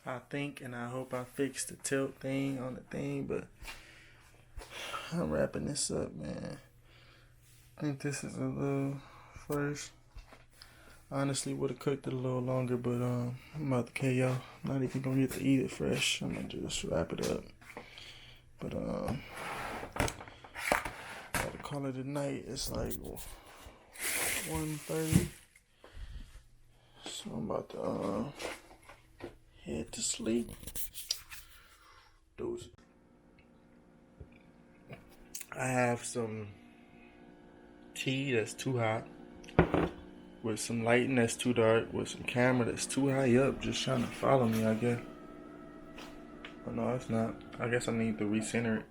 I think and I hope I fixed the tilt thing on the thing, but I'm wrapping this up, man. I think this is a little first. Honestly, would have cooked it a little longer, but I'm about to KO. Not even gonna get to eat it fresh. I'm gonna just wrap it up. But gotta call it a night. It's like 1:30, so I'm about to head to sleep. Those. I have some tea that's too hot, with some lighting that's too dark, with some camera that's too high up, just trying to follow me, I guess. But no, it's not. I guess I need to recenter it.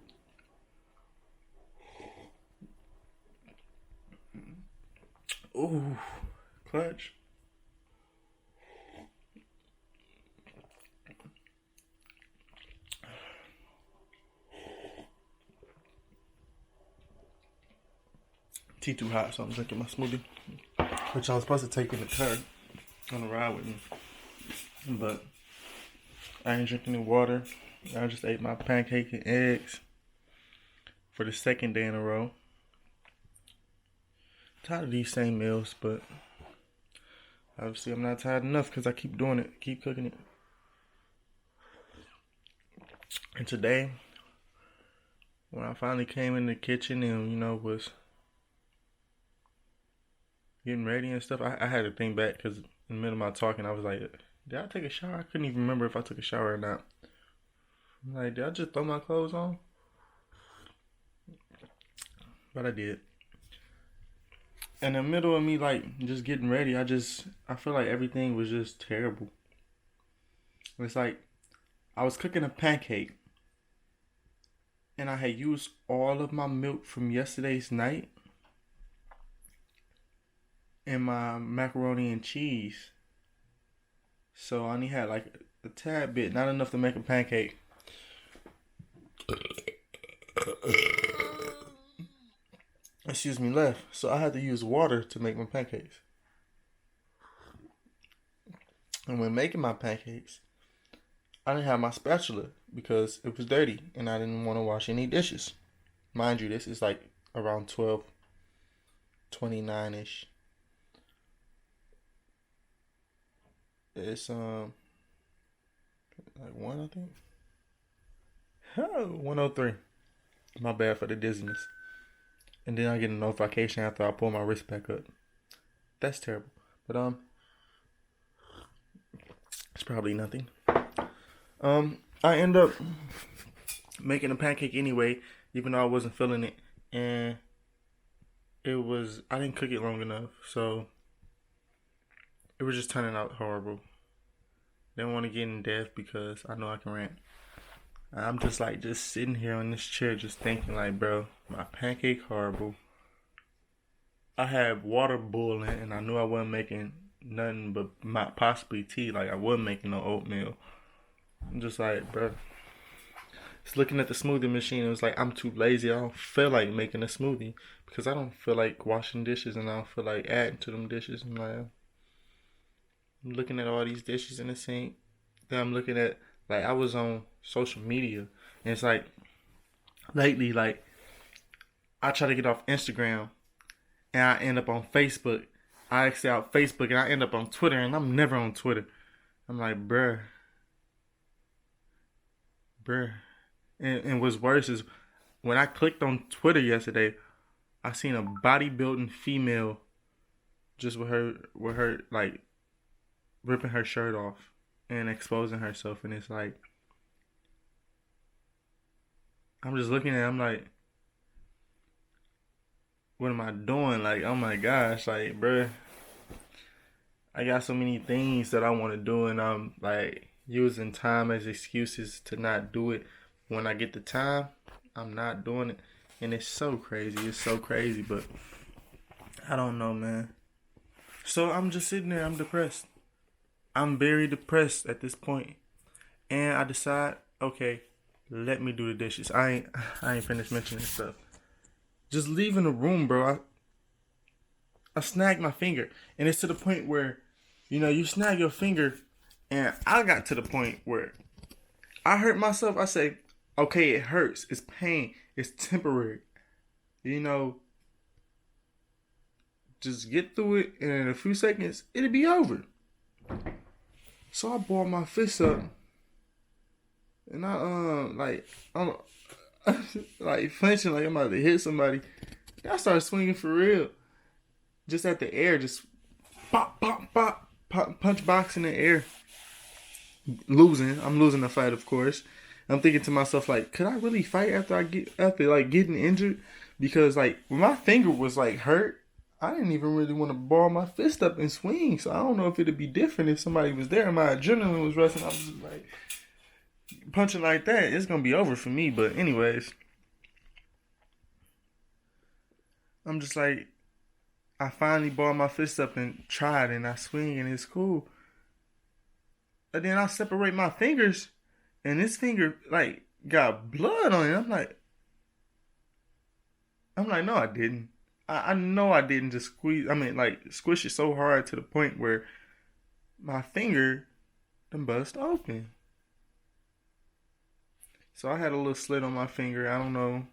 Ooh, clutch. Tea too hot, so I'm drinking my smoothie, which I was supposed to take in the car on the ride with me. But I ain't drinking any water. I just ate my pancake and eggs for the second day in a row. Tired of these same meals, but obviously I'm not tired enough because I keep doing it, keep cooking it. And today, when I finally came in the kitchen and, was getting ready and stuff, I had to think back because in the middle of my talking, I was like, did I take a shower? I couldn't even remember if I took a shower or not. I'm like, did I just throw my clothes on? But I did. In the middle of me, like, just getting ready, I feel like everything was just terrible. It's like, I was cooking a pancake, and I had used all of my milk from yesterday's night in my macaroni and cheese. So I only had like a tad bit, not enough to make a pancake. Excuse me, left. So I had to use water to make my pancakes. And when making my pancakes, I didn't have my spatula because it was dirty and I didn't want to wash any dishes. Mind you, this is like around 12:29ish. It's like 1, I think. Oh, 103. My bad for the dizziness. And then I get a notification after I pull my wrist back up. That's terrible. But it's probably nothing. I end up making a pancake anyway, even though I wasn't feeling it, and I didn't cook it long enough, so it was just turning out horrible. Didn't want to get in depth because I know I can rant. I'm just sitting here on this chair just thinking like, bro, my pancake horrible. I had water boiling and I knew I wasn't making nothing but possibly tea. Like I wasn't making no oatmeal. I'm just like, bro. Just looking at the smoothie machine, it was like, I'm too lazy. I don't feel like making a smoothie because I don't feel like washing dishes and I don't feel like adding to them dishes. I'm looking at all these dishes in the sink. Then I'm looking at, like, I was on social media and it's like, lately, like, I try to get off Instagram and I end up on Facebook. I exit out Facebook and I end up on Twitter and I'm never on Twitter. I'm like, bruh. And what's worse is when I clicked on Twitter yesterday, I seen a bodybuilding female just with her like ripping her shirt off and exposing herself, and it's like I'm just looking at it, I'm like, what am I doing? Like, oh my gosh, like, bruh, I got so many things that I want to do, and I'm like using time as excuses to not do it. When I get the time, I'm not doing it, and it's so crazy. It's so crazy, but I don't know, man. So I'm just sitting there. I'm depressed. I'm very depressed at this point, and I decide, okay, let me do the dishes. I ain't finished mentioning stuff. Just leaving the room, bro. I snagged my finger, and it's to the point where, you snag your finger, And I got to the point where I hurt myself. I say, okay, it hurts. It's pain. It's temporary. You know, just get through it, and in a few seconds, it'll be over. So I balled my fist up, and I'm like flinching, like I'm about to hit somebody. I started swinging for real, just at the air, just pop, pop, pop, pop, punch box in the air. Losing, I'm losing the fight, of course. I'm thinking to myself, like, could I really fight after like getting injured? Because like when my finger was like hurt, I didn't even really want to ball my fist up and swing. So I don't know if it'd be different if somebody was there and my adrenaline was rushing. I was just like punching like that. It's gonna be over for me. But anyways, I'm just like, I finally balled my fist up and tried, and I swing, and it's cool. But then I separate my fingers, and this finger like got blood on it. I'm like, no, I didn't. I know I didn't just squeeze. I mean, like squish it so hard to the point where my finger done bust open. So I had a little slit on my finger. I don't know.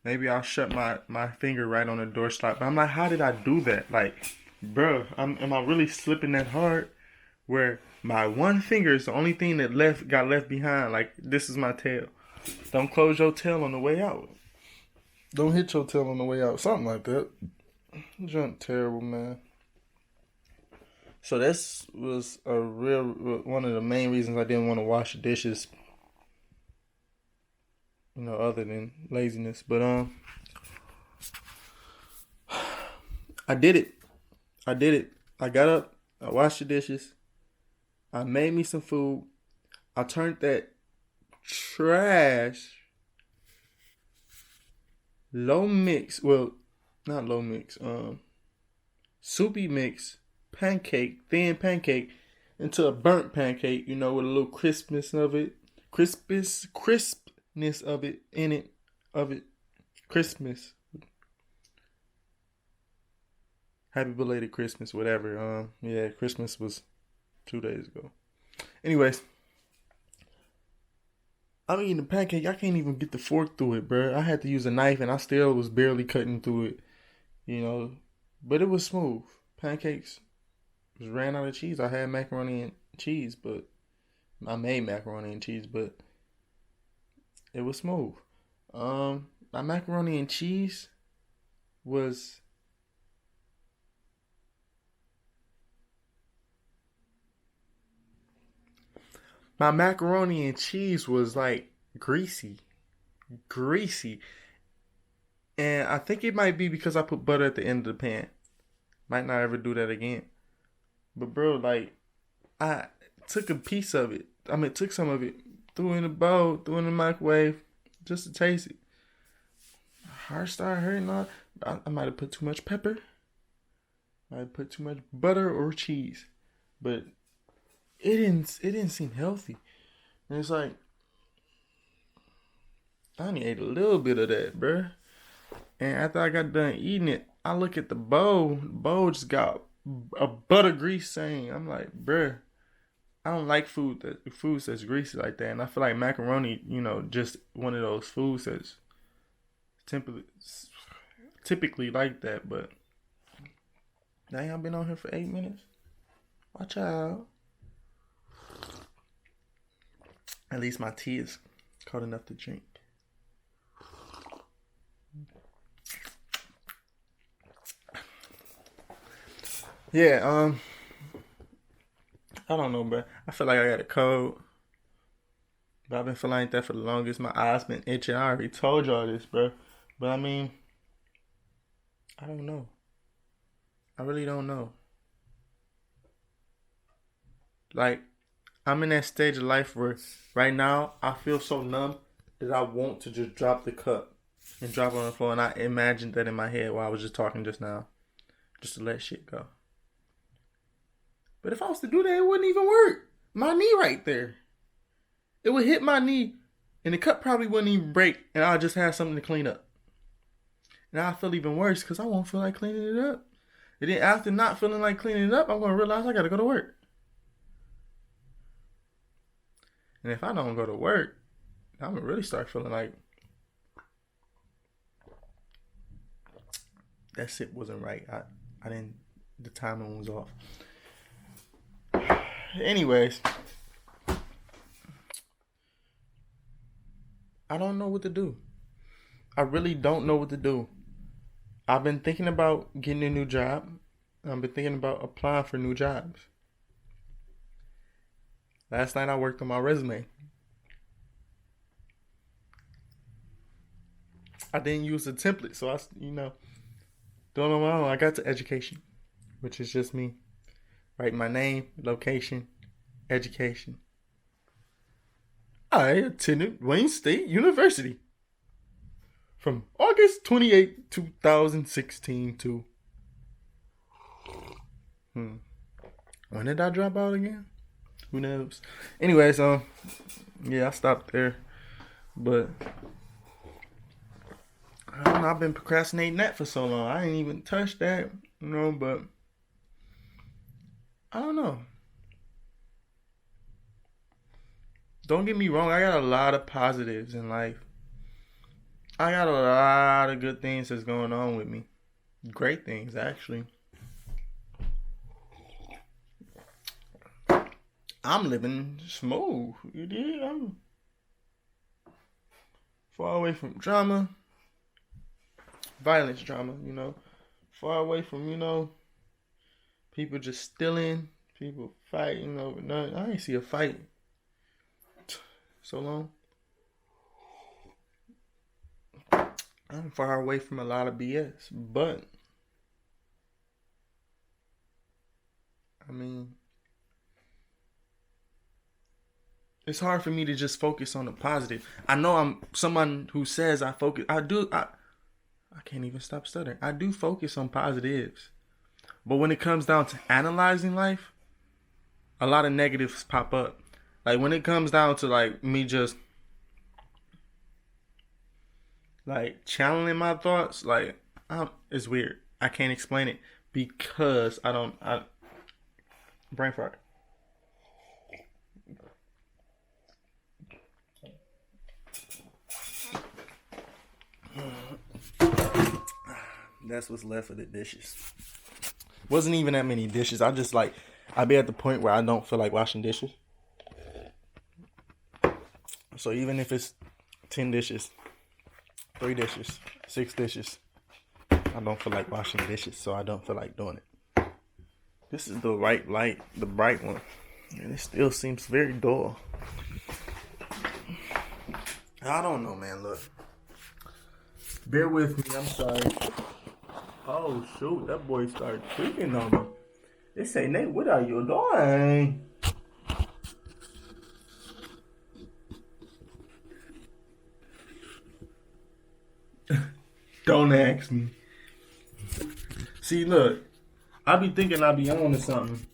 Maybe I'll shut my finger right on the door slot. But I'm like, how did I do that? Like, bro, am I really slipping that hard? Where my one finger is the only thing that got left behind. Like, this is my tail. Don't close your tail on the way out. Don't hit your tail on the way out. Something like that. Junk terrible, man. So this was a real one of the main reasons I didn't want to wash the dishes. You know, other than laziness. But I did it. I got up. I washed the dishes. I made me some food. I turned that trash low mix, well, not low mix, soupy mix pancake, thin pancake, into a burnt pancake, you know, with a little crispness of it, crispness of it in it, Christmas. Happy belated Christmas, whatever. Yeah, Christmas was 2 days ago. Anyways, I'm eating the pancake. I can't even get the fork through it, bro. I had to use a knife, and I still was barely cutting through it, you know. But it was smooth. Pancakes just ran out of cheese. I had macaroni and cheese, but I made macaroni and cheese, but it was smooth. My macaroni and cheese was like greasy, and I think it might be because I put butter at the end of the pan. Might not ever do that again. But bro, like I took a piece of it. I mean, took some of it, threw it in a bowl, threw it in the microwave, just to taste it. My heart started hurting. I might have put too much pepper. I put too much butter or cheese, but it didn't seem healthy. And it's like I only ate a little bit of that, bruh. And after I got done eating it, I look at the bowl. The bowl just got a butter grease stain. I'm like, bruh, I don't like foods that's greasy like that. And I feel like macaroni, you know, just one of those foods that's typically typically like that. But dang, I've been on here for 8 minutes. Watch out. At least my tea is cold enough to drink. Yeah, I don't know, bro. I feel like I got a cold, but I've been feeling like that for the longest. My eyes been itching. I already told y'all this, bro. But I mean, I don't know. I really don't know. Like, I'm in that stage of life where right now I feel so numb that I want to just drop the cup and drop it on the floor. And I imagined that in my head while I was just talking just now, just to let shit go. But if I was to do that, it wouldn't even work. My knee right there. It would hit my knee, and the cup probably wouldn't even break, and I'll just have something to clean up. And I feel even worse because I won't feel like cleaning it up. And then after not feeling like cleaning it up, I'm going to realize I got to go to work. And if I don't go to work, I'm gonna really start feeling like that shit wasn't right. I didn't. The timing was off. Anyways, I don't know what to do. I really don't know what to do. I've been thinking about getting a new job. I've been thinking about applying for new jobs. Last night I worked on my resume. I didn't use the template, so doing on my own. I got to education, which is just me writing my name, location, education. I attended Wayne State University from August 28, 2016 to when did I drop out again? Who knows? Anyways, yeah, I stopped there. But I don't know, I've been procrastinating that for so long. I ain't even touched that, but I don't know. Don't get me wrong, I got a lot of positives in life. I got a lot of good things that's going on with me. Great things, actually. I'm living smooth. You dig? I'm far away from drama. Violence drama, Far away from, people just stealing, people fighting over nothing. I ain't see a fight so long. I'm far away from a lot of BS, but I mean, it's hard for me to just focus on the positive. I know I'm someone who says I focus. I can't even stop stuttering. I do focus on positives, but when it comes down to analyzing life, a lot of negatives pop up. Like when it comes down to like me just like channeling my thoughts, like it's weird. I can't explain it because I brain fart. That's what's left of the dishes. Wasn't even that many dishes. I be at the point where I don't feel like washing dishes. So even if it's 10 dishes, 3 dishes, 6 dishes, I don't feel like washing dishes, so I don't feel like doing it. This is the right light, the bright one, and it still seems very dull. I don't know, man. Look, bear with me. I'm sorry. Oh shoot, that boy started tweaking on me. They say, Nate, what are you doing? Don't ask me. See, look, I be thinking I be on to something.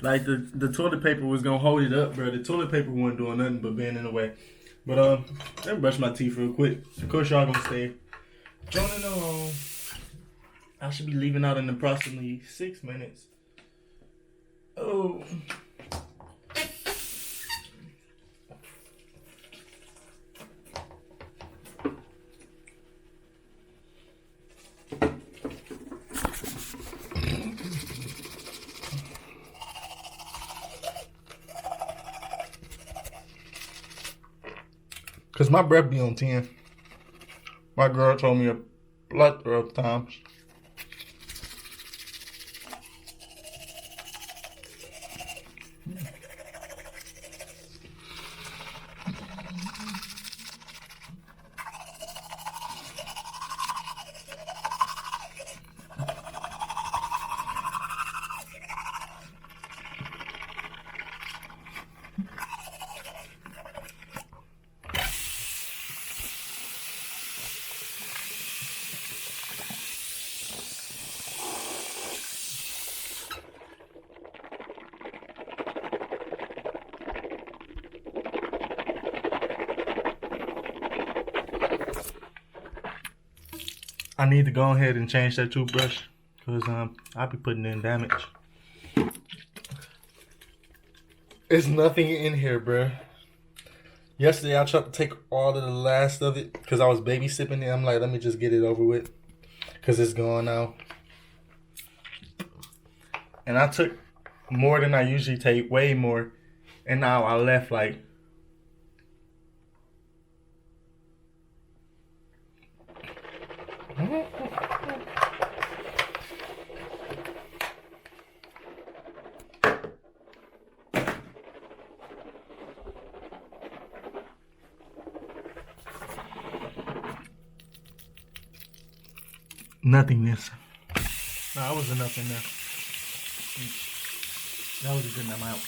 Like the toilet paper was gonna hold it up, bro. The toilet paper wasn't doing nothing but being in the way. But let me brush my teeth real quick. Of course, y'all gonna stay joining along. I should be leaving out in approximately 6 minutes. Oh. Cause my breath be on 10. My girl told me a plethora of times. I need to go ahead and change that toothbrush because I'll be putting in damage. There's nothing in here, bruh. Yesterday I tried to take all of the last of it because I was baby sipping it. I'm like, let me just get it over with because it's gone now. And I took more than I usually take, way more. And now I left like nothingness. No, I was enough in there. That was a good amount.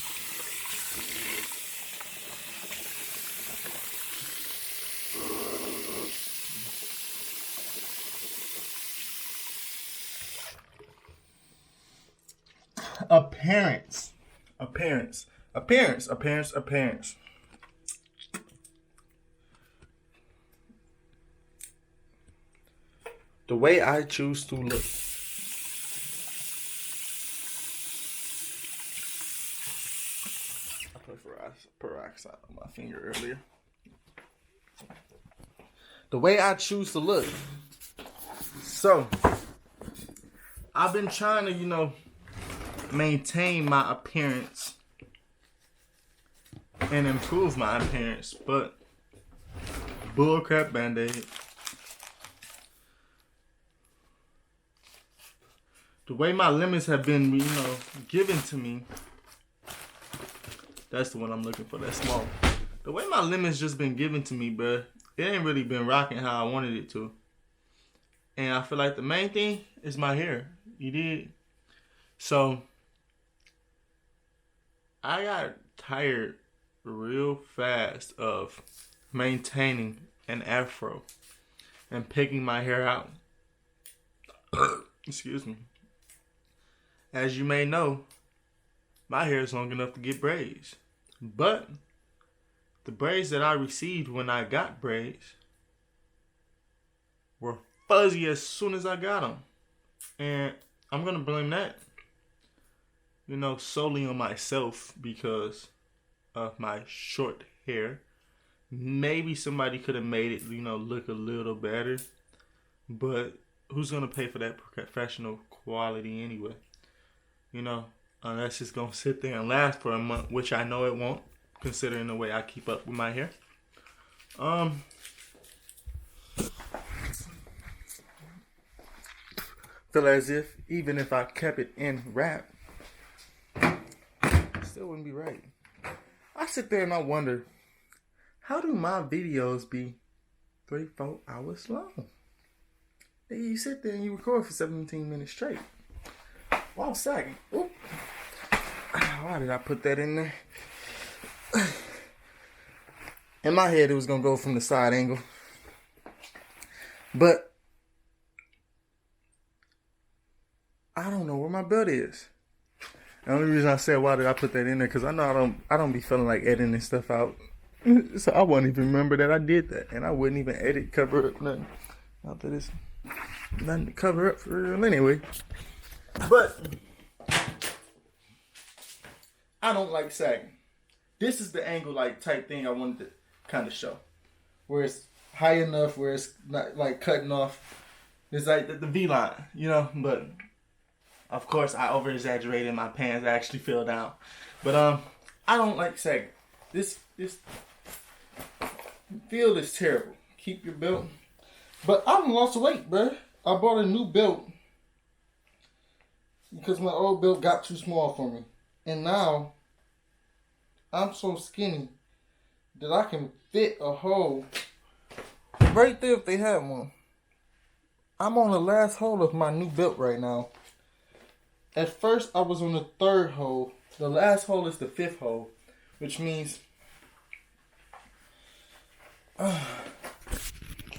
Appearance. The way I choose to look. I put peroxide on my finger earlier. The way I choose to look. So, I've been trying to, maintain my appearance and improve my appearance, but bullcrap Band-Aid. The way my limits have been, given to me, that's the one I'm looking for, that small. The way my limits just been given to me, bruh, it ain't really been rocking how I wanted it to. And I feel like the main thing is my hair. You did? So, I got tired real fast of maintaining an afro and picking my hair out. Excuse me. As you may know, my hair is long enough to get braids. But the braids that I received when I got braids were fuzzy as soon as I got them. And I'm going to blame that, solely on myself because of my short hair. Maybe somebody could have made it, look a little better. But who's going to pay for that professional quality anyway? Unless it's going to sit there and last for a month, which I know it won't, considering the way I keep up with my hair. Feel as if even if I kept it in wrap, it still wouldn't be right. I sit there and I wonder, how do my videos be 3-4 hours long? You sit there and you record for 17 minutes straight. While sagging. Oop. Why did I put that in there? In my head, it was going to go from the side angle. But I don't know where my belt is. The only reason I said why did I put that in there, because I know I don't be feeling like editing stuff out. So I wouldn't even remember that I did that. And I wouldn't even edit, cover up, nothing. Not that it's nothing to cover up for real anyway. But I don't like sagging. This is the angle type thing I wanted to kind of show. Where it's high enough, where it's not like cutting off. It's like the V-line, but of course I over exaggerated, my pants actually fell down. But I don't like sagging. This feel is terrible. Keep your belt. But I done lost weight, bruh. I bought a new belt because my old belt got too small for me. And now, I'm so skinny that I can fit a hole right there if they have one. I'm on the last hole of my new belt right now. At first, I was on the 3rd hole. The last hole is the 5th hole, which means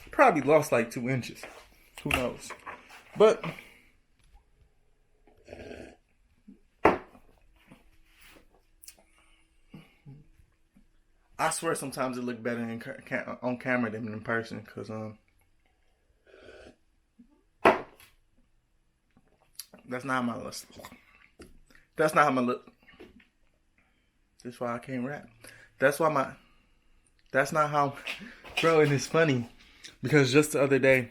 probably lost like 2 inches. Who knows? But I swear sometimes it look better on camera than in person, because that's not how my look. That's not how my look. That's why I can't rap. That's why That's not how, bro, and it's funny because just the other day,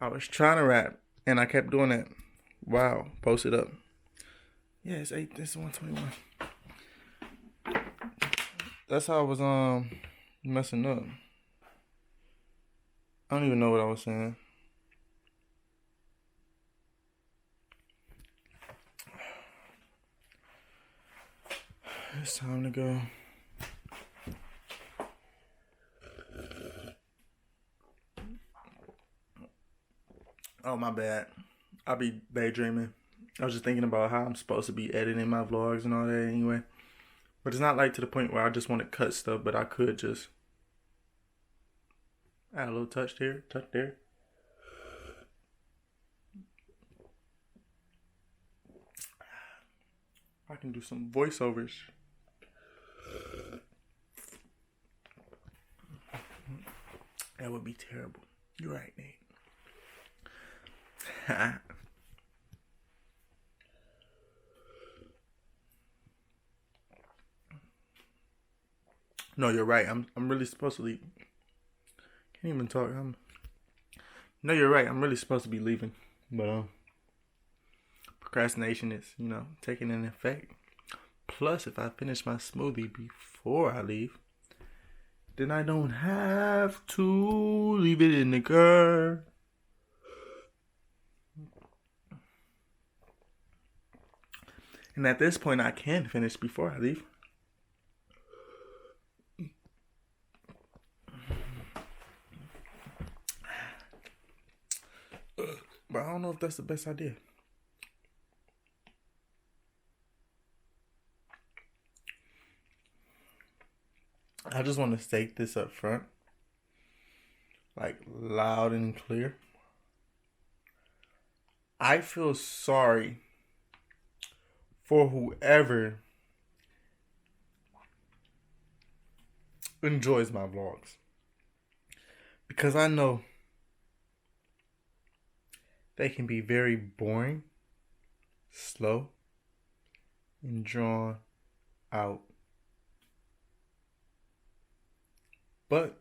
I was trying to rap and I kept doing that. Wow, post it up. Yeah, it's 121. That's how I was messing up. I don't even know what I was saying. It's time to go. Oh, my bad. I be daydreaming. I was just thinking about how I'm supposed to be editing my vlogs and all that anyway. But it's not like to the point where I just want to cut stuff, but I could just add a little touch here, touch there. I can do some voiceovers. That would be terrible. You're right, Nate. No, you're right. I'm really supposed to leave. Can't even talk. No, you're right. I'm really supposed to be leaving, but procrastination is, taking an effect. Plus, if I finish my smoothie before I leave, then I don't have to leave it in the car. And at this point, I can finish before I leave. But I don't know if that's the best idea. I just want to state this up front, like loud and clear. I feel sorry for whoever enjoys my vlogs, because I know they can be very boring, slow, and drawn out. But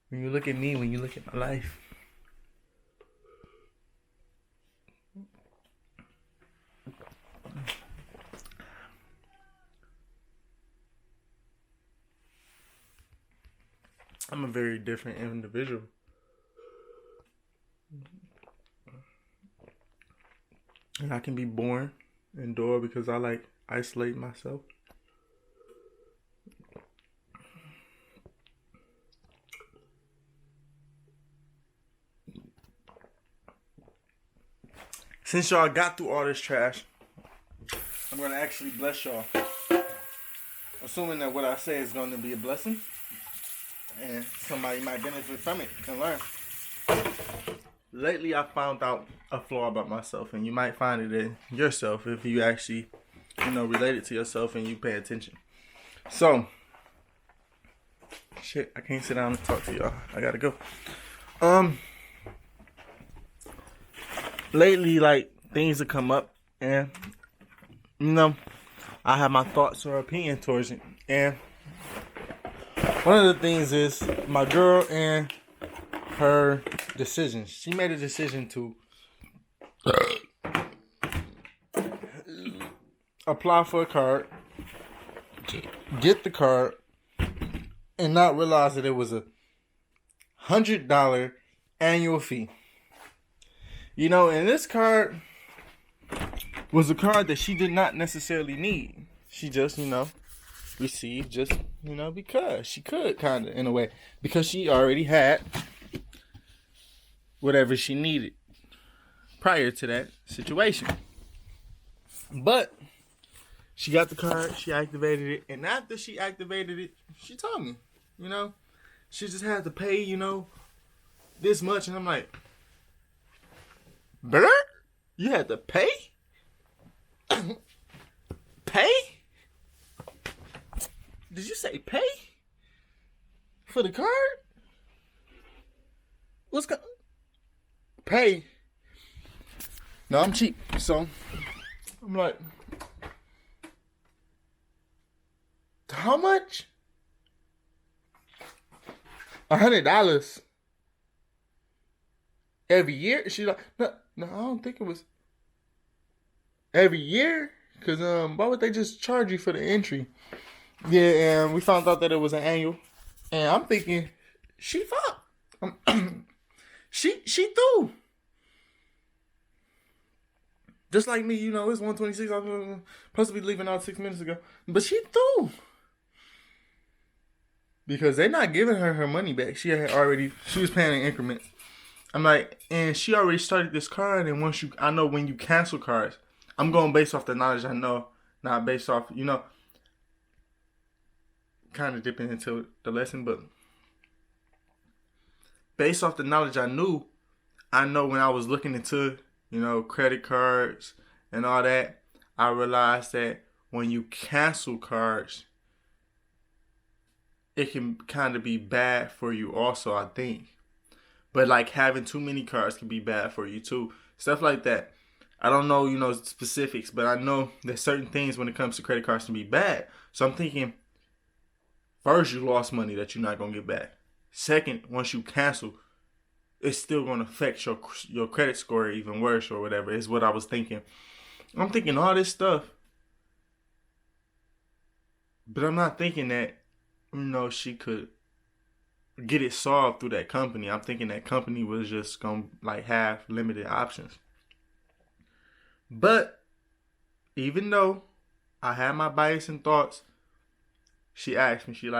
when you look at me, when you look at my life, I'm a very different individual. And I can be boring indoor because I like isolate myself. Since y'all got through all this trash, I'm going to actually bless y'all. Assuming that what I say is going to be a blessing. And somebody might benefit from it and learn. Lately, I found out a flaw about myself. And you might find it in yourself if you actually, relate it to yourself and you pay attention. So, shit, I can't sit down and talk to y'all. I got to go. Lately, like, things have come up, and, I have my thoughts or opinion towards it, and one of the things is my girl and her decision. She made a decision to apply for a card, get the card, and not realize that it was $100 annual fee. And this card was a card that she did not necessarily need. She just, received just, because she could, kind of, in a way. Because she already had whatever she needed prior to that situation. But she got the card, she activated it, and after she activated it, she told me, she just had to pay, this much. And I'm like, bruh, you had to pay? Pay? Did you say pay? For the card? Pay? No, I'm cheap. So, I'm like, How much? $100 every year? She like, no, no, I don't think it was every year. Cause why would they just charge you for the entry? Yeah, and we found out that it was an annual, and I'm thinking, she fucked. She threw. Just like me, you know, it's 1:26. I was supposed to be leaving out 6 minutes ago, but she threw because they're not giving her money back. She was paying in increments. I'm like, and she already started this card, and I know when you cancel cards, I'm going based off the knowledge I know, not based off, kind of dipping into the lesson, but based off the knowledge I know when I was looking into, credit cards and all that, I realized that when you cancel cards, it can kind of be bad for you also, I think. But like having too many cards can be bad for you too. Stuff like that. I don't know, specifics, but I know that certain things when it comes to credit cards can be bad. So I'm thinking, first, you lost money that you're not going to get back. Second, once you cancel, it's still going to affect your credit score even worse or whatever, is what I was thinking. I'm thinking all this stuff. But I'm not thinking that, she could get it solved through that company. I'm thinking that company was just going to have limited options. But even though I had my bias and thoughts, she asked me, she's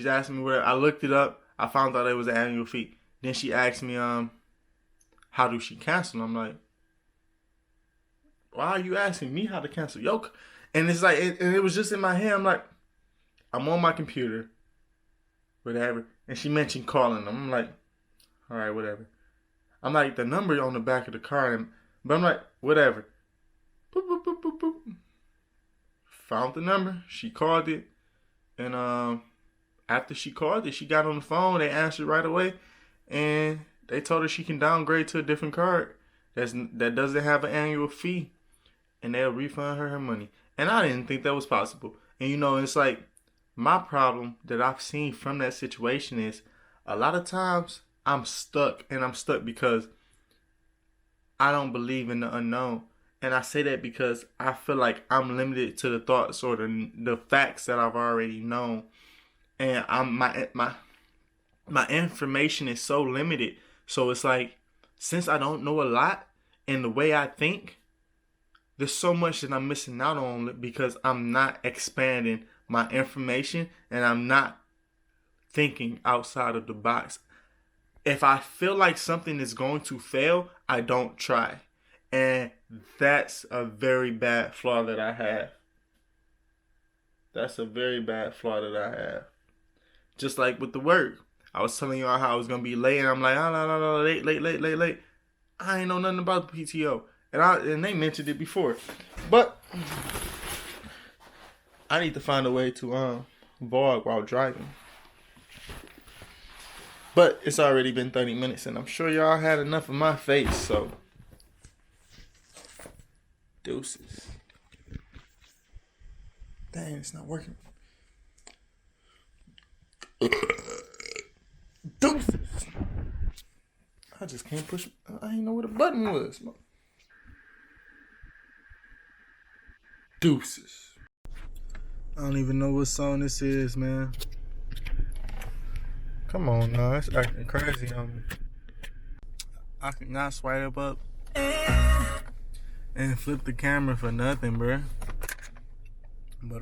asking me where I looked it up. I found out it was an annual fee. Then she asked me, how do she cancel? I'm like, why are you asking me how to cancel? And it's like, and it was just in my head. I'm like, I'm on my computer, whatever. And she mentioned calling them. I'm like, all right, whatever. I'm like, the number on the back of the card, but I'm like, whatever. Boop, boop, boop, boop, boop. Found the number. She called it. And after she called it, she got on the phone. They answered right away. And they told her she can downgrade to a different card that doesn't have an annual fee. And they'll refund her money. And I didn't think that was possible. And it's like, my problem that I've seen from that situation is a lot of times I'm stuck. And I'm stuck because I don't believe in the unknown. And I say that because I feel like I'm limited to the thoughts or the facts that I've already known. And my information is so limited. So it's like, since I don't know a lot in the way I think, there's so much that I'm missing out on because I'm not expanding my information and I'm not thinking outside of the box. If I feel like something is going to fail, I don't try. And that's a very bad flaw that I have. That's a very bad flaw that I have. Just like with the work. I was telling y'all how I was going to be late, and I'm like, no, late. I ain't know nothing about the PTO. And they mentioned it before. But I need to find a way to vlog while driving. But it's already been 30 minutes, and I'm sure y'all had enough of my face, so deuces. Dang, it's not working. Deuces. I just can't push. I didn't know where the button was. Deuces. I don't even know what song this is, man. Come on now, it's acting crazy on me. I cannot swipe up and flip the camera for nothing, bruh. But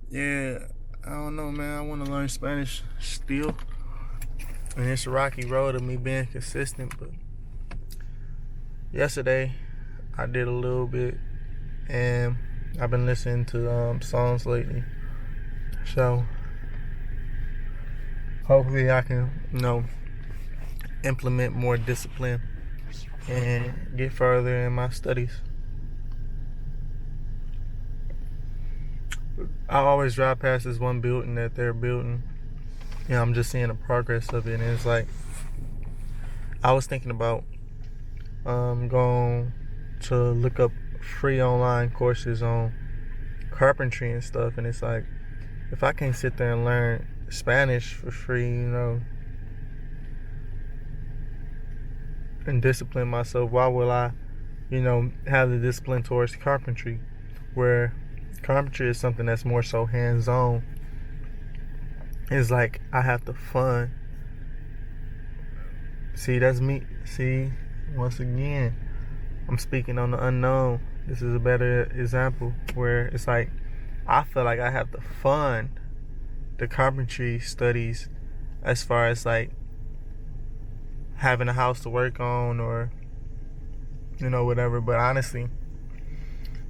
yeah, I don't know, man. I want to learn Spanish still, and it's a rocky road of me being consistent. But yesterday, I did a little bit, and I've been listening to songs lately. So hopefully, I can, implement more discipline and get further in my studies. I always drive past this one building that they're building. I'm just seeing the progress of it, and it's like, I was thinking about going to look up free online courses on carpentry and stuff, and it's like, if I can't sit there and learn Spanish for free, and discipline myself, why will I, have the discipline towards carpentry, where carpentry is something that's more so hands-on. It's like I have to fund. See, that's me. See, once again, I'm speaking on the unknown. This is a better example where it's like I feel like I have to fund the carpentry studies as far as like having a house to work on or whatever. But honestly,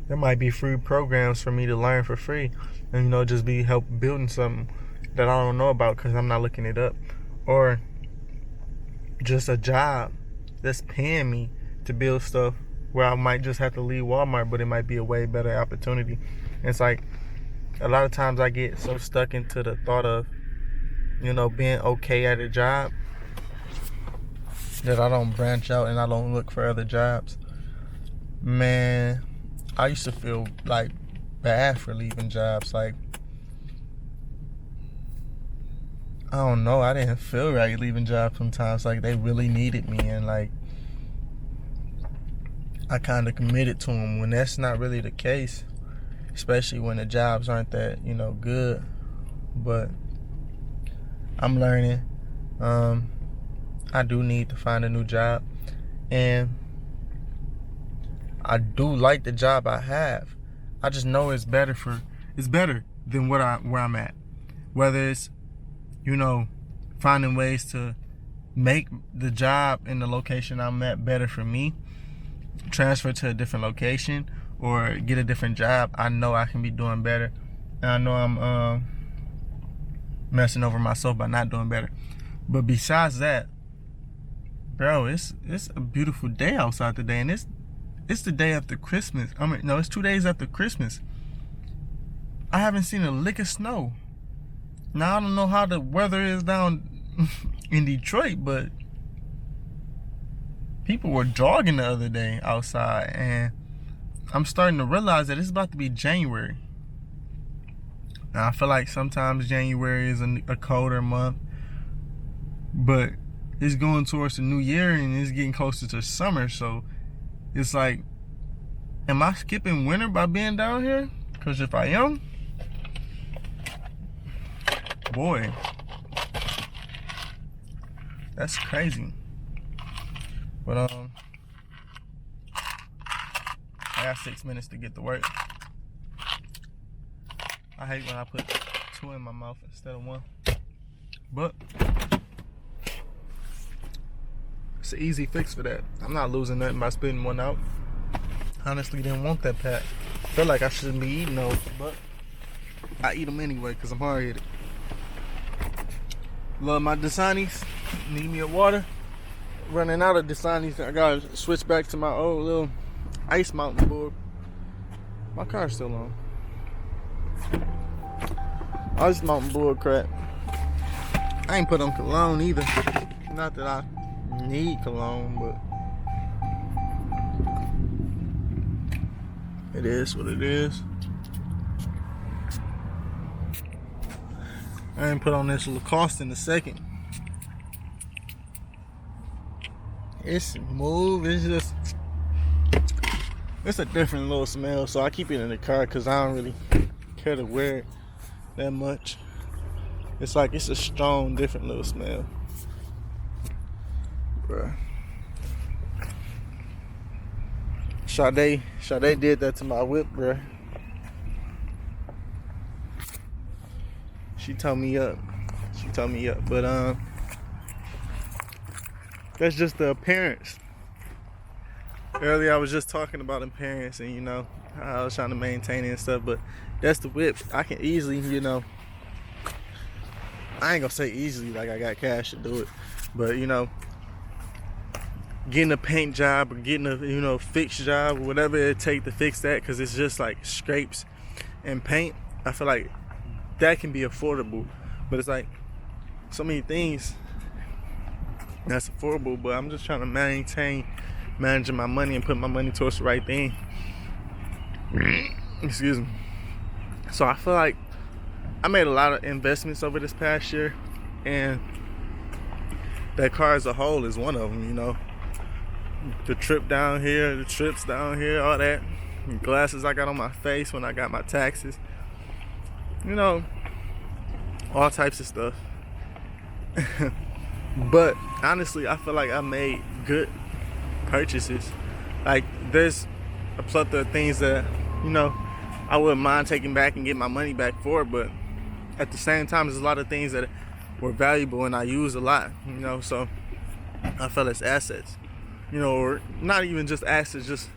there might be free programs for me to learn for free and just be help building something that I don't know about because I'm not looking it up, or just a job that's paying me to build stuff where I might just have to leave Walmart, but it might be a way better opportunity. And it's like a lot of times I get so stuck into the thought of being okay at a job that I don't branch out and I don't look for other jobs. Man, I used to feel like bad for leaving jobs. Like, I don't know, I didn't feel right leaving jobs sometimes. Like, they really needed me, and like I kind of committed to them when that's not really the case, especially when the jobs aren't that good. But I'm learning. I do need to find a new job, and I do like the job I have. I just know it's better than where I'm at. Whether it's finding ways to make the job in the location I'm at better for me, transfer to a different location, or get a different job, I know I can be doing better. And I know I'm messing over myself by not doing better. But besides that, bro, it's a beautiful day outside today, and it's the day after Christmas. It's 2 days after Christmas. I haven't seen a lick of snow. Now, I don't know how the weather is down in Detroit, but people were jogging the other day outside, and I'm starting to realize that it's about to be January. Now, I feel like sometimes January is a colder month, but it's going towards the new year and it's getting closer to summer, so it's like, am I skipping winter by being down here? Because if I am, boy, that's crazy. But I got 6 minutes to get to work. I hate when I put 2 in my mouth instead of 1, but it's an easy fix for that. I'm not losing nothing by spitting 1 out. Honestly, didn't want that pack. Feel like I shouldn't be eating those, but I eat them anyway because I'm hard-headed. Love my Dasanis. Need me a water. Running out of Dasanis. I gotta switch back to my old little Ice Mountain board. My car's still on. Ice Mountain board crap. I ain't put on cologne either. Not that I need cologne, but it is what it is. I ain't put on this Lacoste in a second. It's smooth. It's a different little smell, so I keep it in the car because I don't really care to wear it that much. It's like it's a strong, different little smell, bruh. Sade did that to my whip, bruh. She tore me up, but that's just the appearance. Earlier I was just talking about appearance and how I was trying to maintain it and stuff, but that's the whip. I can easily, I ain't gonna say easily like I got cash to do it, but getting a paint job or getting a fix job or whatever it take to fix that, because it's just like scrapes and paint. I feel like that can be affordable, but it's like so many things that's affordable, but I'm just trying to managing my money and putting my money towards the right thing. Excuse me. So I feel like I made a lot of investments over this past year, and that car as a whole is one of them, you know. The trip down here, the trips down here, all that. The glasses I got on my face when I got my taxes. You know, all types of stuff. But honestly, I feel like I made good purchases. Like, there's a plethora of things that, you know, I wouldn't mind taking back and get my money back for, but at the same time, there's a lot of things that were valuable and I use a lot, you know, so I felt it's assets, you know, or not even just assets, just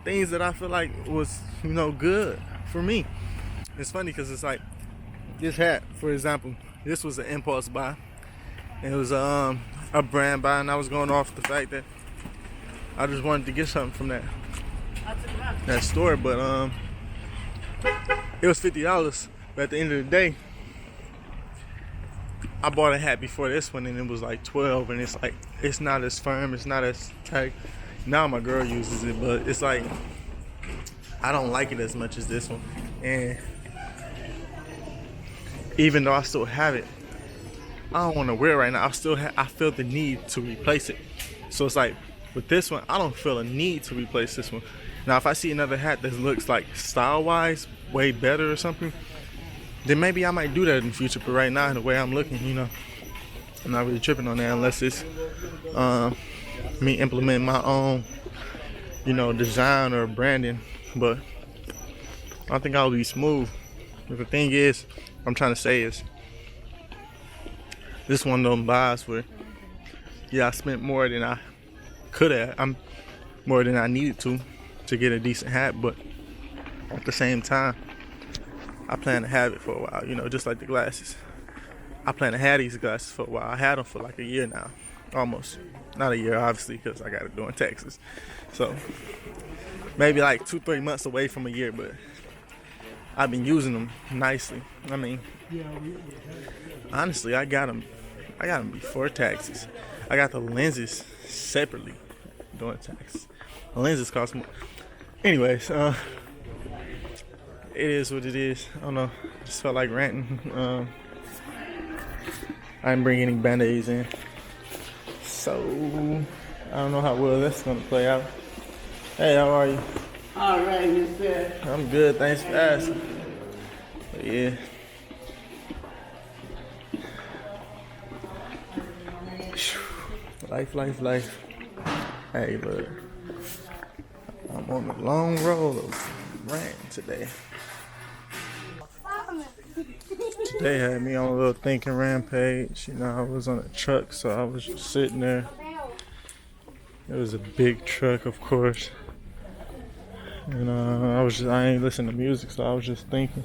things that I feel like was, you know, good for me. It's funny because it's like this hat, for example, this was an impulse buy. It was a brand buy, and I was going off the fact that I just wanted to get something from that store, but it was $50. But at the end of the day, I bought a hat before this one, and it was like $12, and it's like it's not as firm, it's not as tight. Now my girl uses it, but it's like I don't like it as much as this one, and even though I still have it, I don't want to wear it right now. I feel the need to replace it. So it's like with this one, I don't feel a need to replace this one. Now, if I see another hat that looks like style-wise way better or something, then maybe I might do that in the future. But right now, the way I'm looking, you know, I'm not really tripping on that unless it's me implementing my own, you know, design or branding. But I think I'll be smooth. But the thing is, what I'm trying to say is, this one of them buys where, yeah, I spent more than I could have. I'm more than I needed to get a decent hat, but at the same time, I plan to have it for a while, you know, just like the glasses. I plan to have these glasses for a while. I had them for like a year now, almost. Not a year, obviously, because I got it doing Texas. So maybe like 2-3 months away from a year, but I've been using them nicely. I mean, honestly, I got them before taxes. I got the lenses separately during taxes. The lenses cost more. Anyways, it is what it is. I don't know. Just felt like ranting. I didn't bring any Band-Aids in, so I don't know how well that's gonna play out. Hey, how are you? All right, Mister. I'm good. Thanks for asking. But yeah. Life. Hey, look. I'm on the long road of ranting today. Today had me on a little thinking rampage. You know, I was on a truck, so I was just sitting there. It was a big truck, of course. And I ain't listening to music, so I was just thinking.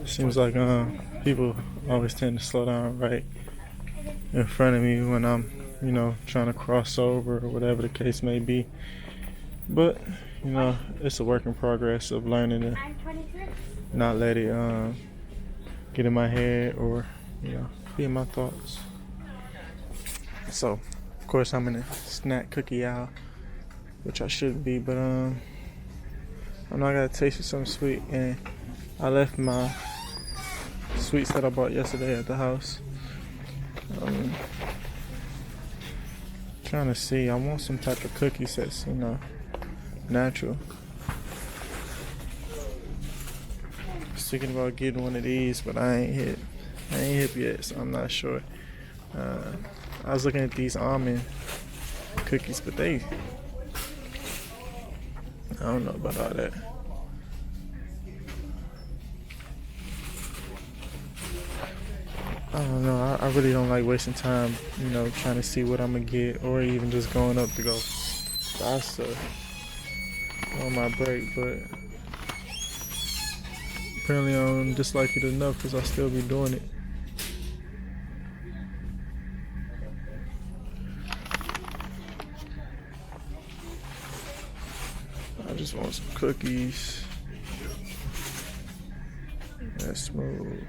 It seems like people always tend to slow down right in front of me when I'm, you know, trying to cross over or whatever the case may be. But, you know, it's a work in progress of learning to not let it get in my head or, you know, be in my thoughts. So, of course, I'm in a snack cookie aisle, which I shouldn't be, but I know I got a taste of something sweet, and I left my sweets that I bought yesterday at the house. Trying to see, I want some type of cookies that's, you know, natural. Thinking about getting one of these, but I ain't hip yet, so I'm not sure. I was looking at these almond cookies, but I don't know about all that. I don't know. I really don't like wasting time, you know, trying to see what I'm gonna get, or even just going up to go buy stuff on my break. But apparently, I don't dislike it enough because I still be doing it. I just want some cookies. That's smooth,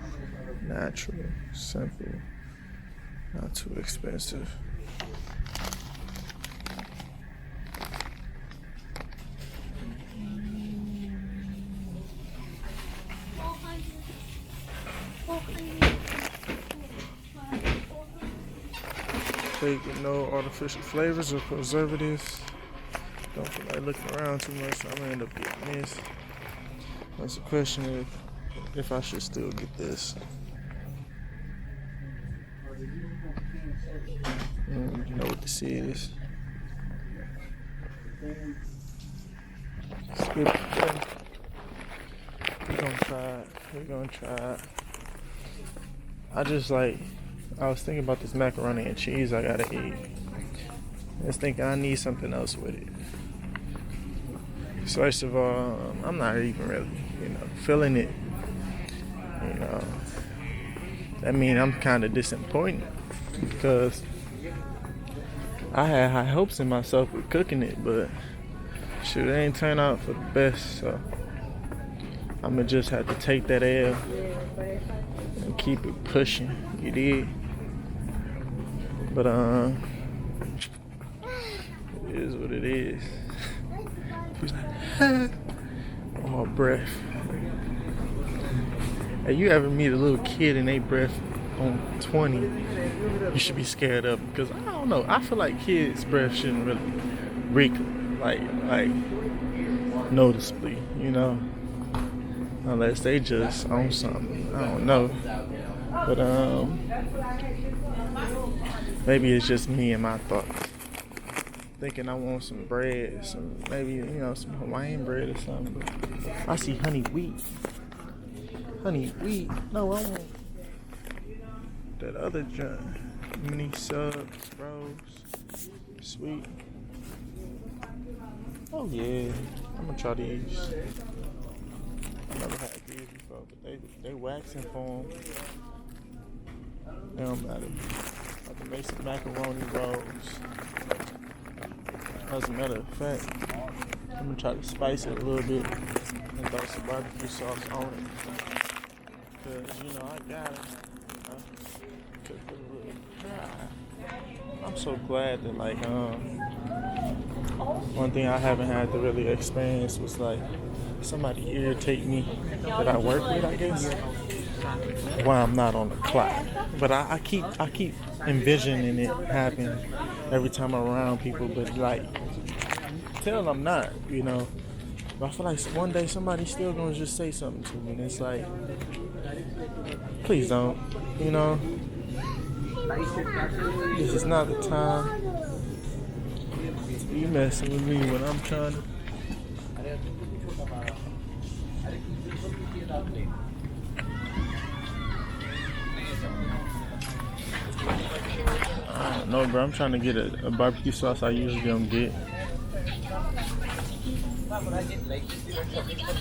natural, simple, not too expensive. fake with no artificial flavors or preservatives. Don't feel like looking around too much, so I'm gonna end up getting this. That's a question of if I should still get this. You know what this is. Skip it. We're gonna try it. I was thinking about this macaroni and cheese I gotta eat. I was thinking I need something else with it. So first of all, I'm not even really, feeling it. I mean, I'm kind of disappointed because I had high hopes in myself with cooking it, but shoot, it ain't turned out for the best. So I'm gonna just have to take that L and keep it pushing. You did, but it is what it is. Oh, breath. Hey, you ever meet a little kid and they breath on 20? You should be scared of them, because I don't know. I feel like kids' breath shouldn't really reek like noticeably, unless they just on something. I don't know, but maybe it's just me and my thoughts. Thinking I want some bread, maybe some Hawaiian bread or something. But I see honey wheat. No, I want that other junk. Mini subs, bros, sweet. Oh yeah, I'm gonna try these. I never had these before, but they waxing for them. They don't matter. I can make some macaroni rolls. As a matter of fact, I'm gonna try to spice it a little bit and throw some barbecue sauce on it. Cause I got it. Cook it a little dry. I'm so glad that one thing I haven't had to really experience was somebody irritate me that I work with, I guess, while I'm not on the clock. But I keep envisioning it happen every time I'm around people, but tell them I'm not, But I feel like one day somebody's still gonna just say something to me, and it's like, please don't, This is not the time to be messing with me when I'm trying to. I don't know, bro. I'm trying to get a barbecue sauce I usually don't get.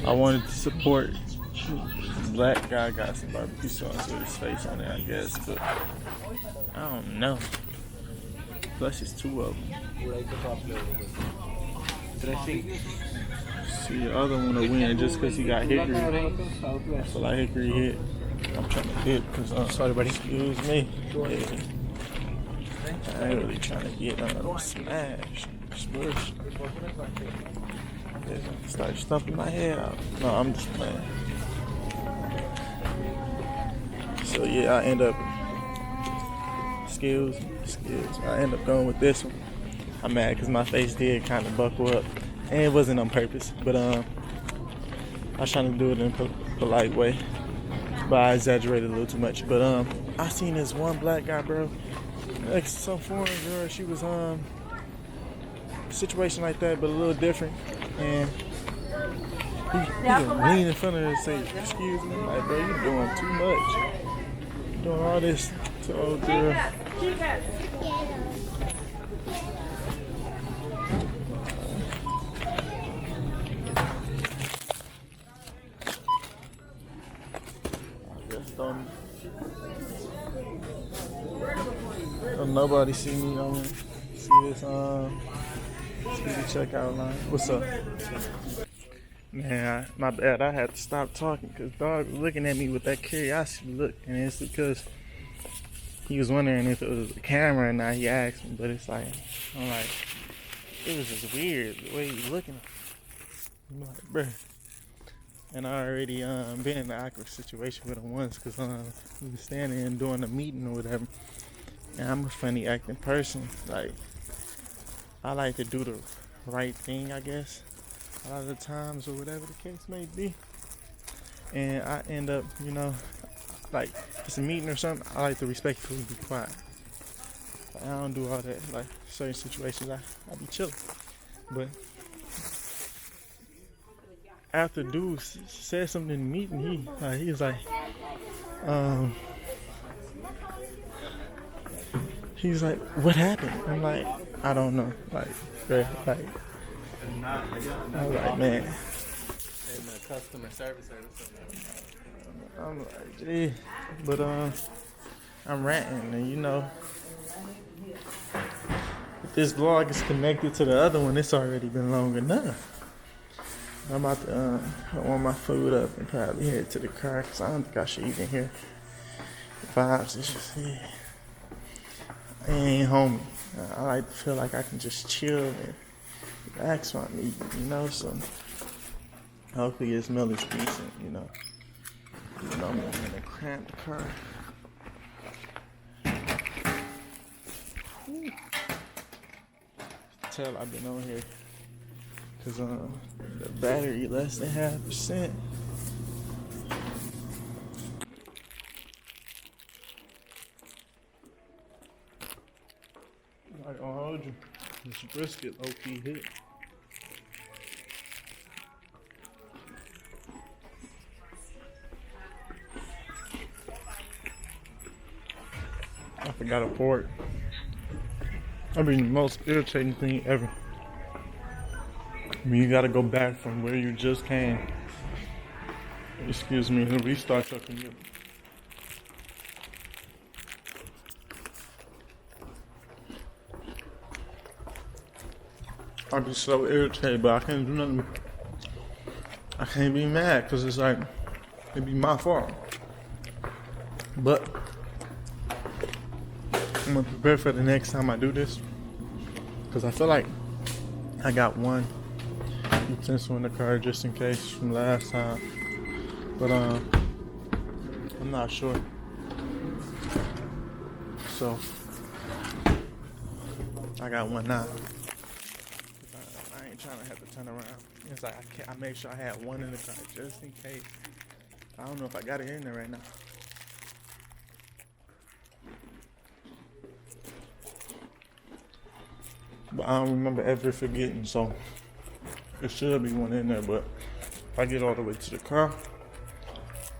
I wanted to support black guy got some barbecue sauce with his face on it, I guess, but I don't know. Plus, it's two of them. See, the other one will win just because he got hickory. I feel like hickory hit. I'm trying to hit because sorry, buddy. Excuse me. Yeah. I ain't really trying to get smash, smush. Start stumping my head out. No, I'm just playing. So yeah, I end up skills. I end up going with this one. I'm mad because my face did kind of buckle up, and it wasn't on purpose. But I was trying to do it in a polite way, but I exaggerated a little too much. But I seen this one black guy, bro. Like some foreign girl, she was situation like that, but a little different, and he lean in front of her and say, "Excuse me," like, bro, you doing too much. You doing all this to old girl. Don't nobody see me on see this speedy checkout line. What's up? Man, my bad. I had to stop talking because dog was looking at me with that curiosity look, and it's because he was wondering if it was a camera or not. He asked me, but it's like, I'm like, it was just weird the way he was looking. I'm like, bruh. And I already been in an awkward situation with him once because we was standing and doing a meeting or whatever. And I'm a funny acting person. Like, I like to do the right thing, I guess, a lot of the times, or whatever the case may be. And I end up, like, if it's a meeting or something, I like to respectfully be quiet. Like, I don't do all that. Like, certain situations, I be chilling. But after dude said something in the meeting, he was like, he's like, what happened? I'm like, I don't know. Like, bruh, like, I was like, man. In the customer service or something. I'm like, gee. But, I'm ranting, and if this vlog is connected to the other one, it's already been long enough. I'm about to warm my food up and probably head to the car, because I don't think I should even hear vibes. It's just, I ain't homie. I like to feel like I can just chill and relax while I'm eating, so hopefully this meal is decent, I'm gonna cramp the car. Tell I've been on here because the battery less than 0.5%. Like, I'll hold you. This brisket low-key hit. I forgot a fork. I mean, the most irritating thing ever. You gotta go back from where you just came. Excuse me, and restart your commute. I'd be so irritated, but I can't do nothing. I can't be mad, because it's like, it'd be my fault. But I'm gonna prepare for the next time I do this, because I feel like I got one utensil in the car just in case from last time, but I'm not sure. So I got one now. I ain't trying to have to turn around. It's like I made sure I had one in the car just in case. I don't know if I got it in there right now. But I don't remember ever forgetting, so there should be one in there. But if I get all the way to the car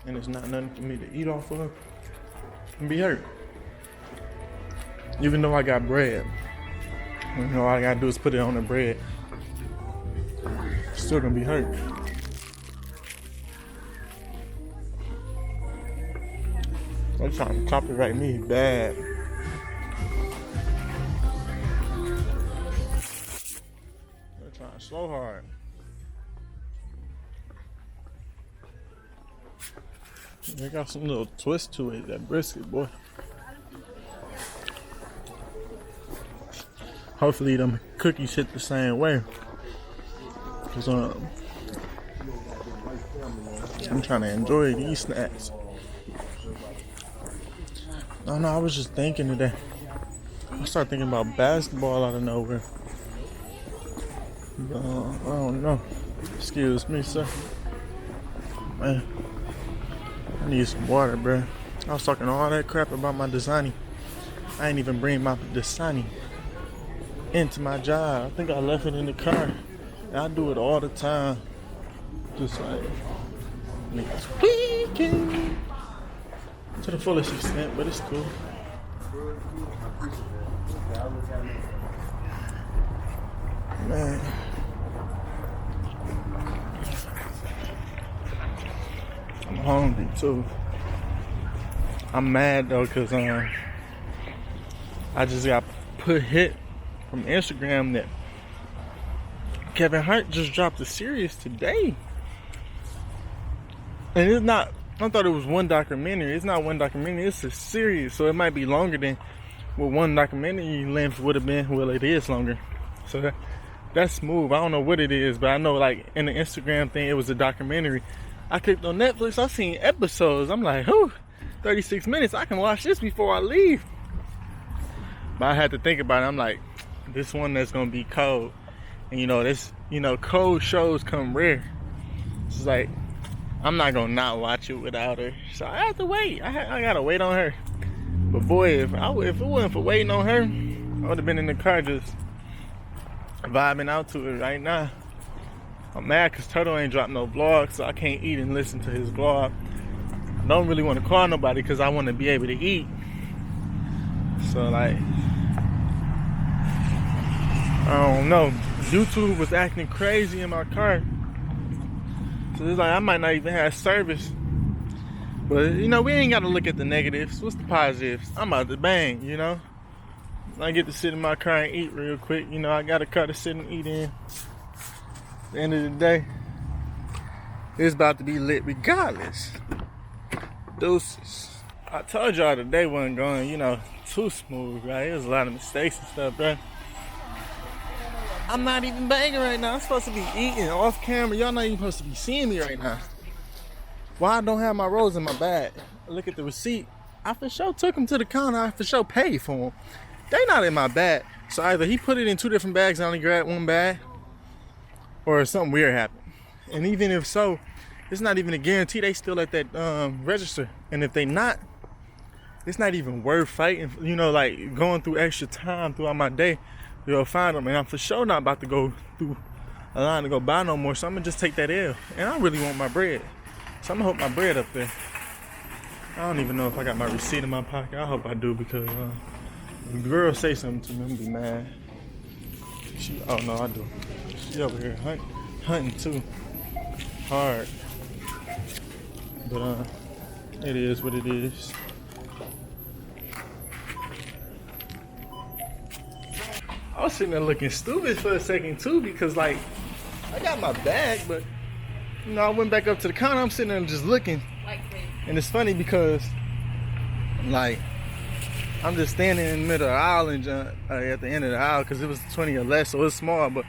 and it's not nothing for me to eat off of, I'm be hurt. Even though I got bread, all I gotta do is put it on the bread. Still gonna be hurt. They're trying to copyright me bad. So hard. They got some little twist to it, that brisket, boy. Hopefully them cookies hit the same way. Cause I'm trying to enjoy these snacks. Oh no, I was just thinking today. I started thinking about basketball out of nowhere. I don't know. Excuse me, sir. Man, I need some water, bro. I was talking all that crap about my Dasani. I ain't even bring my Dasani into my job. I think I left it in the car. And I do it all the time. Just like, niggas speaking to the fullest extent, but it's cool. Man. I'm hungry too. I'm mad though, cause I just got hit from Instagram that Kevin Hart just dropped a series today. And it's not, I thought it was one documentary. It's not one documentary, it's a series. So it might be longer than what one documentary length would have been. Well, it is longer. So that's smooth. I don't know what it is, but I know like in the Instagram thing, it was a documentary. I clicked on Netflix, I seen episodes. I'm like, whew, 36 minutes. I can watch this before I leave. But I had to think about it. I'm like, this one that's gonna be cold. And you know, this, you know, cold shows come rare. It's like, I'm not gonna not watch it without her. So I have to wait. I gotta wait on her. But boy, if it wasn't for waiting on her, I would have been in the car just vibing out to it right now. I'm mad because Turtle ain't dropped no vlog, so I can't eat and listen to his vlog. I don't really want to call nobody because I want to be able to eat. So like, I don't know. YouTube was acting crazy in my car. So it's like I might not even have service. But you know, we ain't gotta look at the negatives. What's the positives? I'm out to bang, you know? I get to sit in my car and eat real quick. You know, I got a car to sit and eat in. At the end of the day, it's about to be lit regardless. Deuces. I told y'all the day wasn't going, you know, too smooth, right? There was a lot of mistakes and stuff, right? I'm not even banging right now. I'm supposed to be eating off camera. Y'all not even supposed to be seeing me right now. Why I don't have my rolls in my bag? I look at the receipt. I for sure took them to the counter. I for sure paid for them. They not in my bag. So either he put it in 2 different bags and I only grabbed 1 bag, or something weird happened. And even if so, it's not even a guarantee they still at that register. And if they not, it's not even worth fighting. You know, like going through extra time throughout my day to go find them. And I'm for sure not about to go through a line to go buy no more. So I'm gonna just take that L. And I really want my bread. So I'm gonna hook my bread up there. I don't even know if I got my receipt in my pocket. I hope I do, because if the girl say something to me, I'm gonna be mad. Oh no, I do. She over here hunting too hard. But it is what it is. I was sitting there looking stupid for a second too, because like I got my bag, but you know, I went back up to the counter. I'm sitting there just looking, and it's funny because like I'm just standing in the middle of the aisle and at the end of the aisle, because it was 20 or less, so it's small. But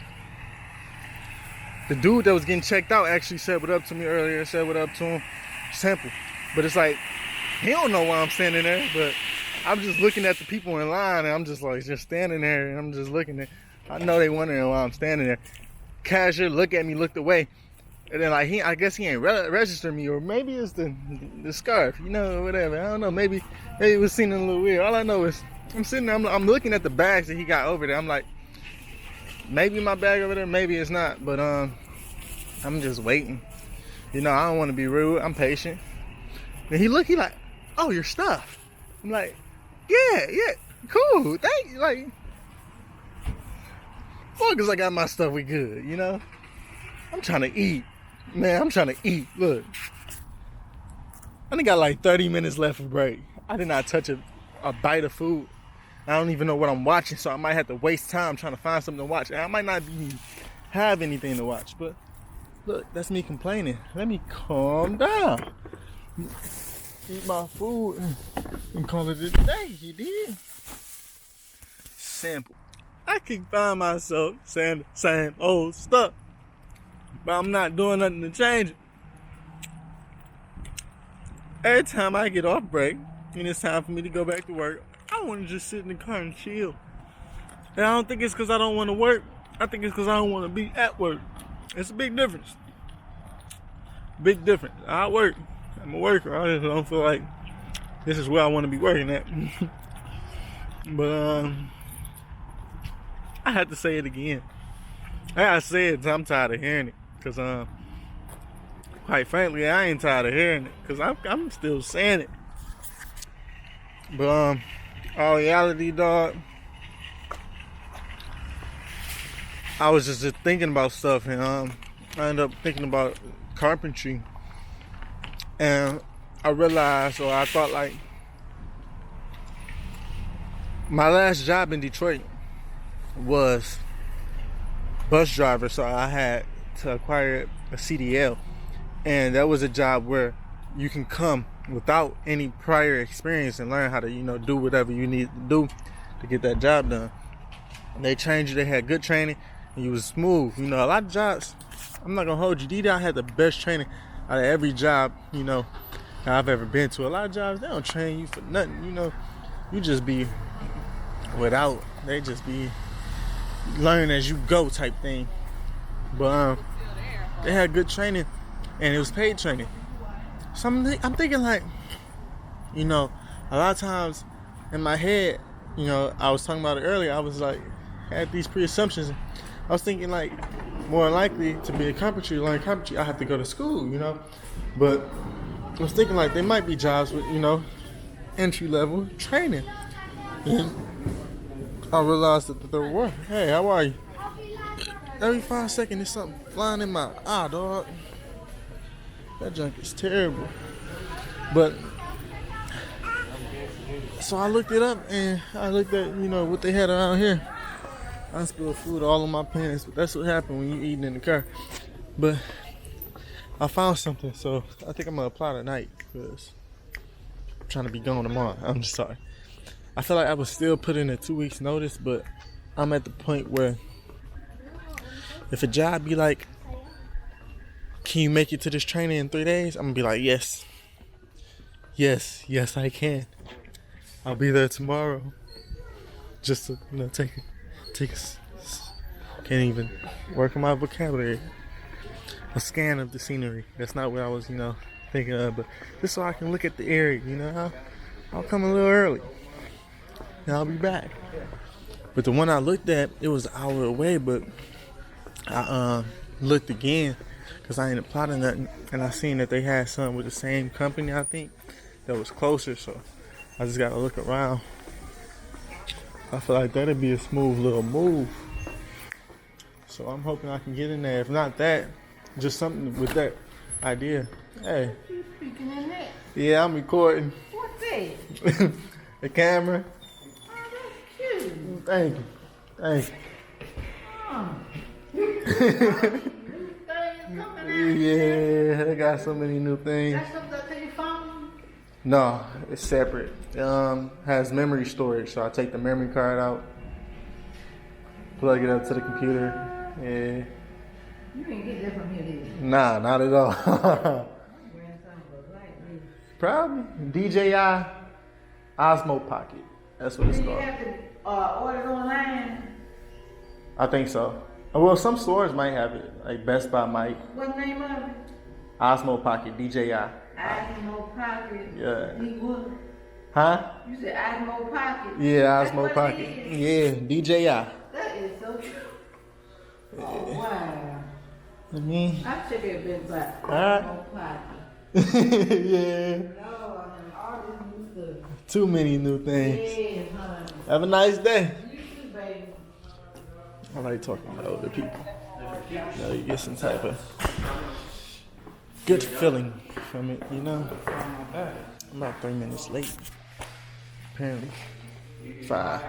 the dude that was getting checked out actually said what up to me earlier. Said what up to him. Simple, but it's like he don't know why I'm standing there, but I'm just looking at the people in line, and I'm just like just standing there, and I'm just looking at. I know they wondering why I'm standing there. Cashier look at me, looked away, and then like I guess he ain't registered me, or maybe it's the scarf, you know, whatever. I don't know. Maybe it was seeming a little weird. All I know is I'm sitting there, I'm looking at the bags that he got over there. I'm like, maybe my bag over there, maybe it's not, but I'm just waiting. You know, I don't want to be rude. I'm patient. And he like, oh, your stuff. I'm like, yeah, cool, thank you. Like, fuck, cause I got my stuff, we good, you know? I'm trying to eat. Man, I'm trying to eat. Look. I only got like 30 minutes left of break. I did not touch a bite of food. I don't even know what I'm watching, so I might have to waste time trying to find something to watch. And I might not have anything to watch, but look, that's me complaining. Let me calm down. Eat my food and call it a day, you did? Simple. I can find myself saying the same old stuff, but I'm not doing nothing to change it. Every time I get off break and it's time for me to go back to work, I want to just sit in the car and chill. And I don't think it's because I don't want to work. I think it's because I don't want to be at work. It's a big difference. Big difference. I work. I'm a worker. I just don't feel like this is where I want to be working at. But I had to say it again. I gotta say it 'cause I'm tired of hearing it. Cause quite frankly, I ain't tired of hearing it. Cause I'm still saying it. But all reality, dog. I was just thinking about stuff, and I ended up thinking about carpentry, and I realized, or I thought, like, my last job in Detroit was bus driver, so I had to acquire a CDL, and that was a job where you can come without any prior experience and learn how to, you know, do whatever you need to do to get that job done. And they trained you, they had good training, and you was smooth. You know, a lot of jobs, I'm not gonna hold you, D-Dot had the best training out of every job, you know, I've ever been to. A lot of jobs, they don't train you for nothing, you know. You just be without. They just be learn as you go type thing. But they had good training, and it was paid training. So I'm thinking like, you know, a lot of times in my head, you know, I was talking about it earlier. I was like, had these pre-assumptions. I was thinking like, more likely to be a carpentry, learn carpentry, I have to go to school, you know. But I was thinking like there might be jobs with, you know, entry level training. And I realized that there were. Hey, how are you? Every 5 seconds there's something flying in my eye, dog. That junk is terrible. But so I looked it up and I looked at, you know, what they had around here. I spilled food all on my pants, but that's what happened when you eating in the car. But I found something, so I think I'm gonna apply tonight because I'm trying to be gone tomorrow. I'm just sorry. I feel like I was still put in a 2 weeks notice, but I'm at the point where if a job be like, can you make it to this training in 3 days? I'm gonna be like, yes. Yes, I can. I'll be there tomorrow. Just to, you know, take can't even work on my vocabulary. A scan of the scenery. That's not what I was, you know, thinking of, but just so I can look at the area, you know. I'll come a little early. And I'll be back. But the one I looked at, it was an hour away, but I looked again because I ain't applied to nothing, and I seen that they had something with the same company, I think, that was closer, so I just gotta look around. I feel like that'd be a smooth little move. So I'm hoping I can get in there. If not that, just something with that idea. Hey. You speaking in that? Yeah, I'm recording. What's that? The camera. Oh, that's cute. Thank you. Oh. New things coming out. Yeah, they got so many new things. That's up to your phone? No, it's separate. Has memory storage, so I take the memory card out, plug it up to the computer. Yeah. You ain't get that from here, did you? Nah, not at all. Grandson was like me. Probably DJI Osmo Pocket. That's what it's Did you called. have to order it online? I think so. Well, some stores might have it, like Best Buy might. What's the name of it? Osmo Pocket, DJI. Osmo Pocket. Yeah. He would. Huh? You said Osmo Pocket. Yeah, That's Osmo what Pocket. it is. Yeah, DJI. That is so true. Oh, wow. I mean, I should have been back. Alright. Osmo Pocket. yeah. Lord, all this new stuff. Too many new things. Yeah, honey. Have a nice day. You too, baby. I like talking to older people. You know, you get some type of good feeling from it, you know. I'm about 3 minutes late. Apparently. 5.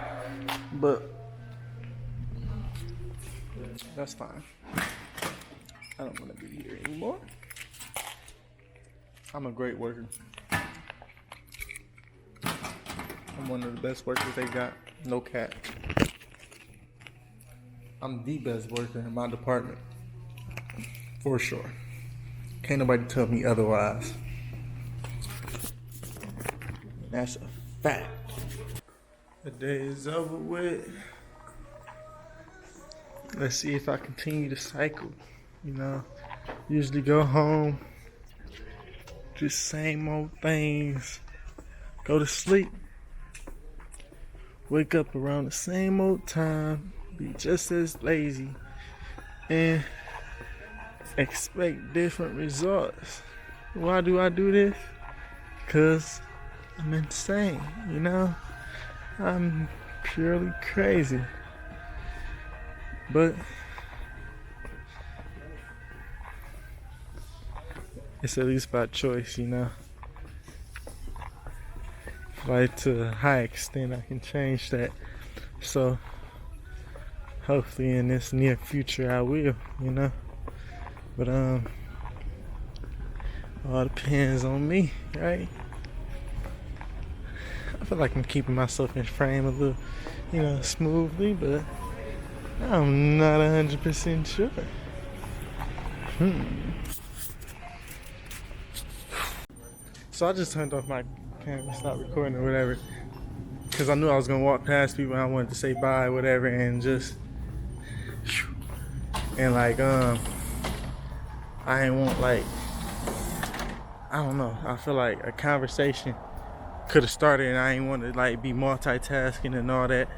But that's fine. I don't want to be here anymore. I'm a great worker. I'm one of the best workers they got. No cap. I'm the best worker in my department. For sure. Can't nobody tell me otherwise. That's a fact. The day is over with. Let's see if I continue the cycle. You know, usually go home, do the same old things, go to sleep, wake up around the same old time, be just as lazy, and expect different results. Why do I do this? Because I'm insane, you know? I'm purely crazy. But it's at least by choice, you know? Like, to a high extent, I can change that. So, hopefully in this near future I will, you know? But, all depends on me, right? I feel like I'm keeping myself in frame a little, you know, smoothly, but I'm not 100% sure. So I just turned off my camera, stopped recording or whatever. because I knew I was gonna walk past people and I wanted to say bye, whatever, and just, and like, I ain't want like, I don't know. I feel like a conversation could have started, and I ain't want to like be multitasking and all that,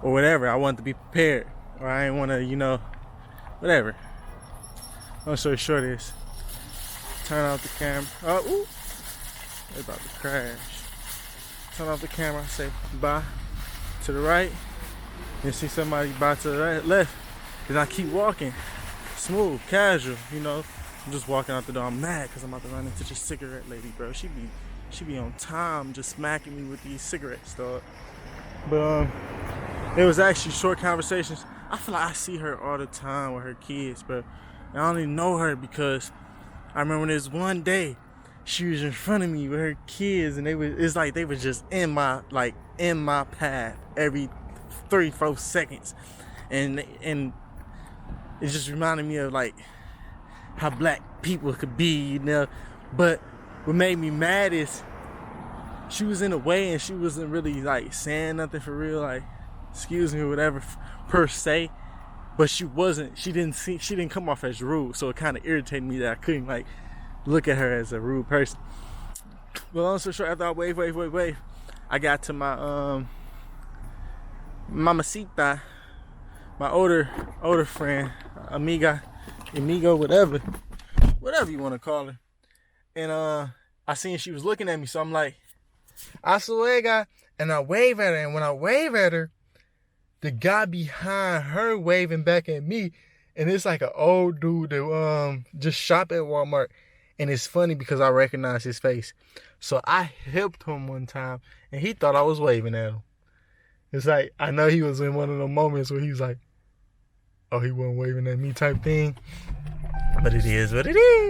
or whatever. I wanted to be prepared, or I ain't want to, you know, whatever. Long story short is, turn off the camera. Oh, ooh, they about to crash. Turn off the camera. Say bye to the right. Then see somebody bye to the right, left. Cause I keep walking, smooth, casual. You know, I'm just walking out the door. I'm mad because I'm about to run into this cigarette lady, bro. She be on time, just smacking me with these cigarettes, dog. But it was actually short conversations. I feel like I see her all the time with her kids, but I only know her because I remember this one day she was in front of me with her kids, and it's like they were just in my path every 3-4 seconds, and it just reminded me of like how black people could be, you know. But what made me mad is she was in the way and she wasn't really like saying nothing for real, like excuse me or whatever per se. But she didn't come off as rude, so it kind of irritated me that I couldn't like look at her as a rude person. But long story short, after I wave, I got to my mamacita, my older friend, amigo, whatever you want to call her. And I seen she was looking at me, so I'm like, hasta luego, and I wave at her. And when I wave at her, the guy behind her waving back at me, and it's like an old dude that just shop at Walmart. And it's funny because I recognize his face. So I helped him one time, and he thought I was waving at him. It's like, I know he was in one of the moments where he was like, oh, he wasn't waving at me type thing. But it is what it is.